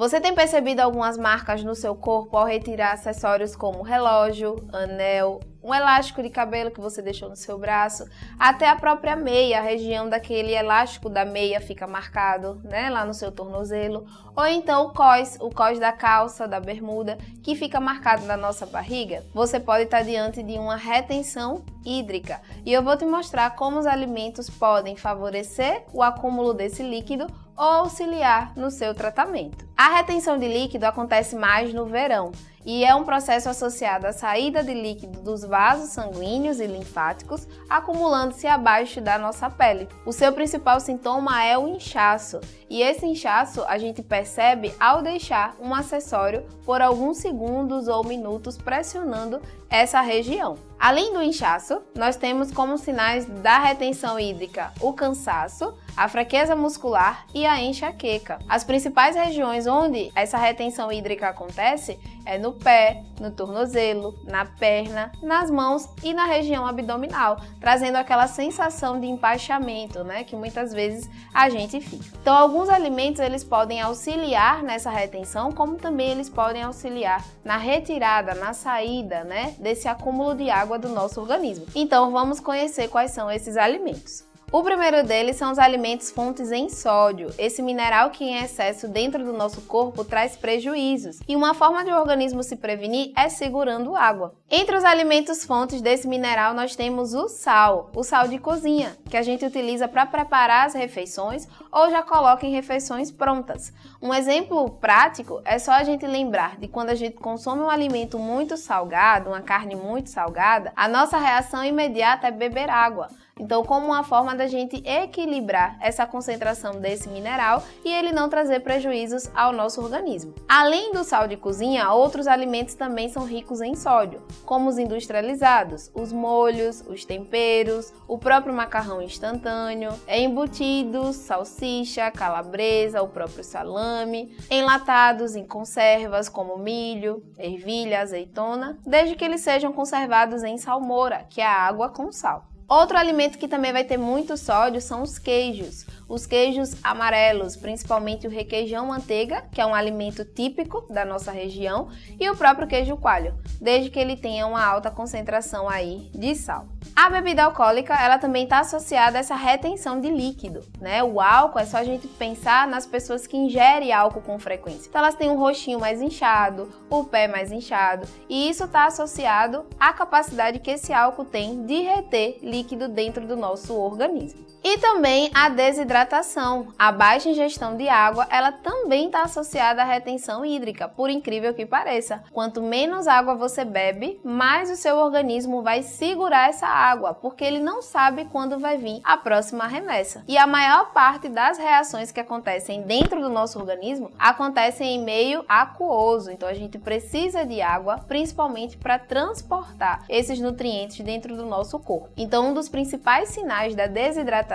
Você tem percebido algumas marcas no seu corpo ao retirar acessórios como relógio, anel, um elástico de cabelo que você deixou no seu braço, até a própria meia, a região daquele elástico da meia fica marcado, né, lá no seu tornozelo, ou então o cós da calça, da bermuda, que fica marcado na nossa barriga? Você pode estar diante de uma retenção hídrica e eu vou te mostrar como os alimentos podem favorecer o acúmulo desse líquido ou auxiliar no seu tratamento. A retenção de líquido acontece mais no verão e é um processo associado à saída de líquido dos vasos sanguíneos e linfáticos, acumulando-se abaixo da nossa pele. O seu principal sintoma é o inchaço, e esse inchaço a gente percebe ao deixar um acessório por alguns segundos ou minutos pressionando essa região. Além do inchaço, nós temos como sinais da retenção hídrica o cansaço, a fraqueza muscular e a enxaqueca. As principais regiões onde essa retenção hídrica acontece é no pé, no tornozelo, na perna, nas mãos e na região abdominal, trazendo aquela sensação de empachamento, né, que muitas vezes a gente fica. Então, alguns alimentos eles podem auxiliar nessa retenção, como também eles podem auxiliar na retirada, na saída, né, desse acúmulo de água do nosso organismo. Então, vamos conhecer quais são esses alimentos. O primeiro deles são os alimentos fontes em sódio. Esse mineral que em excesso dentro do nosso corpo traz prejuízos e uma forma de o organismo se prevenir é segurando água. Entre os alimentos fontes desse mineral nós temos o sal de cozinha, que a gente utiliza para preparar as refeições ou já coloca em refeições prontas. Um exemplo prático é só a gente lembrar de quando a gente consome um alimento muito salgado, uma carne muito salgada, a nossa reação imediata é beber água. Então, como uma forma da gente equilibrar essa concentração desse mineral e ele não trazer prejuízos ao nosso organismo. Além do sal de cozinha, outros alimentos também são ricos em sódio, como os industrializados, os molhos, os temperos, o próprio macarrão instantâneo, embutidos, salsicha, calabresa, o próprio salame, enlatados em conservas como milho, ervilha, azeitona, desde que eles sejam conservados em salmoura, que é a água com sal. Outro alimento que também vai ter muito sódio são os queijos. Os queijos amarelos, principalmente o requeijão manteiga, que é um alimento típico da nossa região, e o próprio queijo coalho, desde que ele tenha uma alta concentração aí de sal. A bebida alcoólica, ela também está associada a essa retenção de líquido, né? O álcool é só a gente pensar nas pessoas que ingerem álcool com frequência. Então elas têm um rostinho mais inchado, o pé mais inchado, e isso está associado à capacidade que esse álcool tem de reter líquido dentro do nosso organismo. E também a desidratação. A baixa ingestão de água, ela também está associada à retenção hídrica, por incrível que pareça. Quanto menos água você bebe, mais o seu organismo vai segurar essa água, porque ele não sabe quando vai vir a próxima remessa. E a maior parte das reações que acontecem dentro do nosso organismo acontecem em meio aquoso. Então a gente precisa de água, principalmente para transportar esses nutrientes dentro do nosso corpo. Então um dos principais sinais da desidratação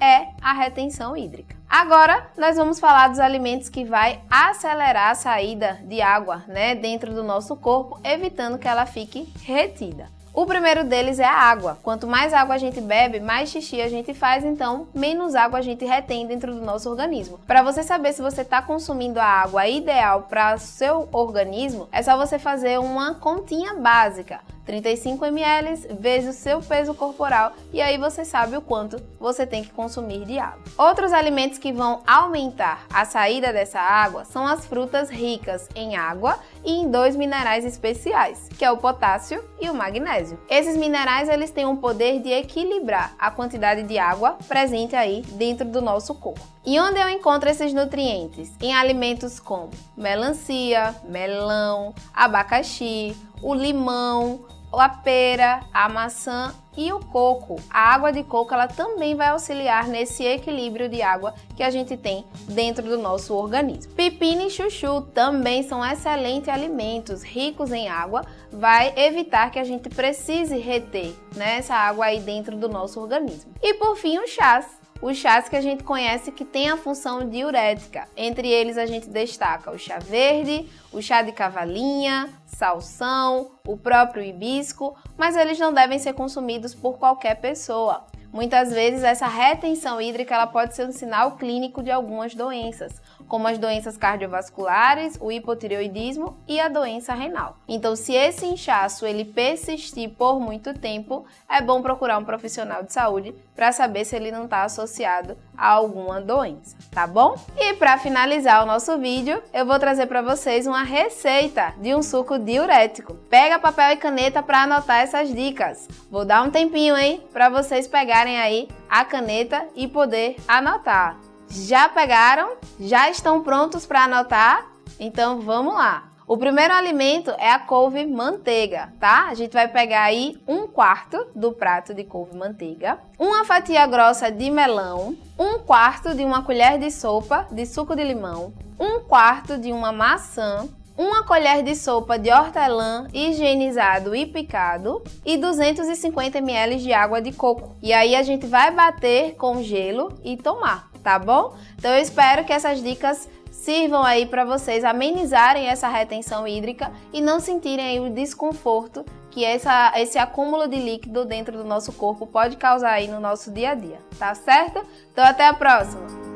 é a retenção hídrica. Agora, nós vamos falar dos alimentos que vai acelerar a saída de água, né, dentro do nosso corpo, evitando que ela fique retida. O primeiro deles é a água. Quanto mais água a gente bebe, mais xixi a gente faz, então menos água a gente retém dentro do nosso organismo. Para você saber se você está consumindo a água ideal para o seu organismo, é só você fazer uma continha básica. 35 ml vezes o seu peso corporal e aí você sabe o quanto você tem que consumir de água. Outros alimentos que vão aumentar a saída dessa água são as frutas ricas em água e em dois minerais especiais, que é o potássio e o magnésio. Esses minerais eles têm um poder de equilibrar a quantidade de água presente aí dentro do nosso corpo. E onde eu encontro esses nutrientes? Em alimentos como melancia, melão, abacaxi, o limão, a pera, a maçã e o coco. A água de coco ela também vai auxiliar nesse equilíbrio de água que a gente tem dentro do nosso organismo. Pepino e chuchu também são excelentes alimentos ricos em água, vai evitar que a gente precise reter, né, essa água aí dentro do nosso organismo. E por fim, os chás. Os chás que a gente conhece que tem a função diurética. Entre eles a gente destaca o chá verde, o chá de cavalinha, salsão, o próprio hibisco, mas eles não devem ser consumidos por qualquer pessoa. muitas vezes essa retenção hídrica ela pode ser um sinal clínico de algumas doenças, como as doenças cardiovasculares, o hipotireoidismo e a doença renal. Então, se esse inchaço ele persistir por muito tempo, é bom procurar um profissional de saúde para saber se ele não está associado a alguma doença, tá bom? E para finalizar o nosso vídeo, eu vou trazer para vocês uma receita de um suco diurético. Pega papel e caneta para anotar essas dicas. Vou dar um tempinho, hein, para vocês pegarem aí a caneta e poder anotar. Já pegaram? Já estão prontos para anotar? Então vamos lá! O primeiro alimento é a couve-manteiga, tá? A gente vai pegar aí 1/4 do prato de couve-manteiga, uma fatia grossa de melão, 1/4 de uma colher de sopa de suco de limão, 1/4 de uma maçã, uma colher de sopa de hortelã higienizado e picado e 250 ml de água de coco. E aí a gente vai bater com gelo e tomar, tá bom? Então eu espero que essas dicas sirvam aí para vocês amenizarem essa retenção hídrica e não sentirem aí o desconforto que esse acúmulo de líquido dentro do nosso corpo pode causar aí no nosso dia a dia, tá certo? Então até a próxima!